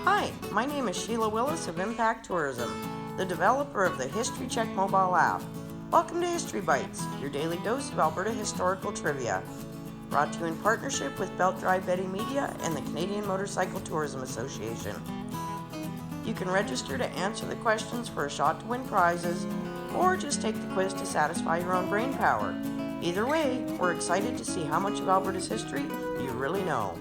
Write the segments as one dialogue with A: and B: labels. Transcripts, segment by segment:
A: Hi, my name is Sheila Willis of Impact Tourism, the developer of the History Check mobile app. Welcome to History Bytes, your daily dose of Alberta Historical Trivia. Brought to you in partnership with Belt Dry Betty Media and the Canadian Motorcycle Tourism Association. You can register to answer the questions for a shot to win prizes, or just take the quiz to satisfy your own brain power. Either way, we're excited to see how much of Alberta's history you really know.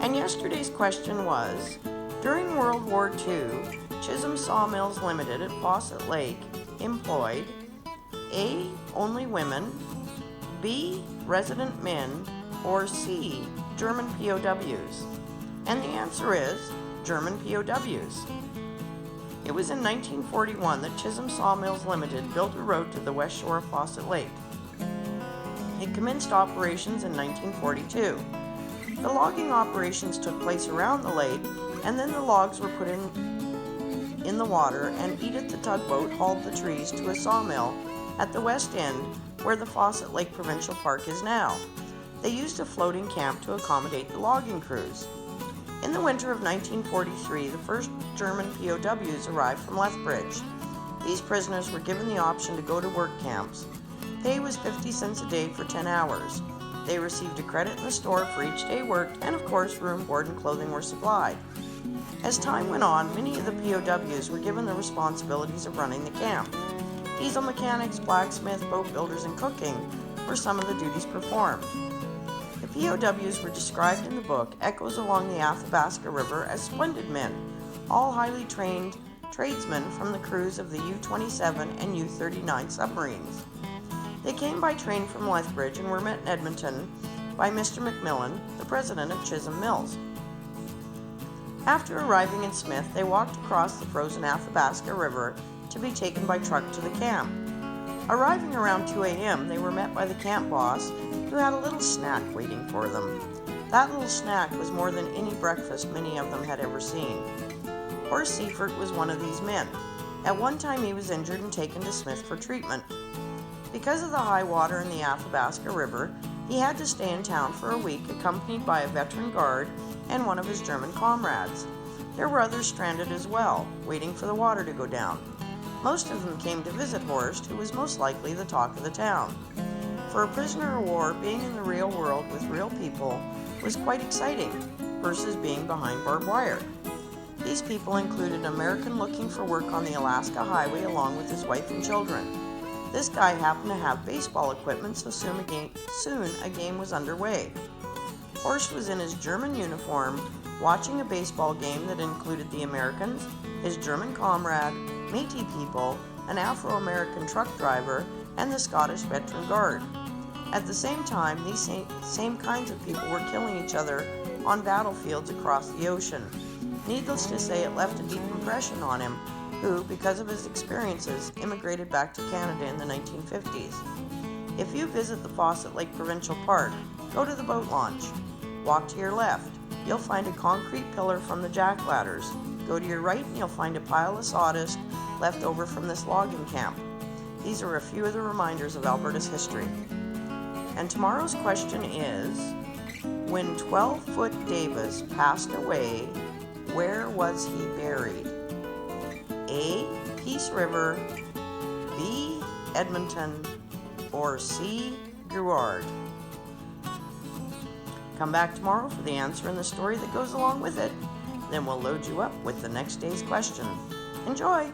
A: And yesterday's question was, during World War II, Chisholm Sawmills Limited at Fawcett Lake employed A. Only women, B. Resident men, or C. German POWs? And the answer is German POWs. It was in 1941 that Chisholm Sawmills Limited built a road to the west shore of Fawcett Lake. It commenced operations in 1942. The logging operations took place around the lake, and then the logs were put in the water, and Edith the TugBoat hauled the trees to a sawmill at the west end where the Fawcett Lake Provincial Park is now. They used a floating camp to accommodate the logging crews. In the winter of 1943, the first German POWs arrived from Lethbridge. These prisoners were given the option to go to work camps. Pay was 50 cents a day for 10 hours. They received a credit in the store for each day worked, and of course room, board, and clothing were supplied. As time went on, many of the POWs were given the responsibilities of running the camp. Diesel mechanics, blacksmith, boat builders, and cooking were some of the duties performed. The POWs were described in the book Echoes Along the Athabasca River as splendid men, all highly trained tradesmen from the crews of the U-27 and U-39 submarines. They came by train from Lethbridge and were met in Edmonton by Mr. McMillan, the president of Chisholm Mills. After arriving in Smith, they walked across the frozen Athabasca River to be taken by truck to the camp. Arriving around 2 a.m., they were met by the camp boss, who had a little snack waiting for them. That little snack was more than any breakfast many of them had ever seen. Horst Seifert was one of these men. At one time he was injured and taken to Smith for treatment. Because of the high water in the Athabasca River, he had to stay in town for a week, accompanied by a veteran guard and one of his German comrades. There were others stranded as well, waiting for the water to go down. Most of them came to visit Horst, who was most likely the talk of the town. For a prisoner of war, being in the real world with real people was quite exciting, versus being behind barbed wire. These people included an American looking for work on the Alaska Highway along with his wife and children. This guy happened to have baseball equipment, so soon a game was underway. Horst was in his German uniform, watching a baseball game that included the Americans, his German comrade, Métis people, an Afro-American truck driver, and the Scottish veteran guard. At the same time, these same kinds of people were killing each other on battlefields across the ocean. Needless to say, it left a deep impression on him, who, because of his experiences, immigrated back to Canada in the 1950s. If you visit the Fawcett Lake Provincial Park, go to the boat launch. Walk to your left. You'll find a concrete pillar from the jack ladders. Go to your right and you'll find a pile of sawdust left over from this logging camp. These are a few of the reminders of Alberta's history. And tomorrow's question is, when 12-foot Davis passed away, where was he buried? A. Peace River, B. Edmonton, or C. Grouard? Come back tomorrow for the answer and the story that goes along with it. Then we'll load you up with the next day's question. Enjoy!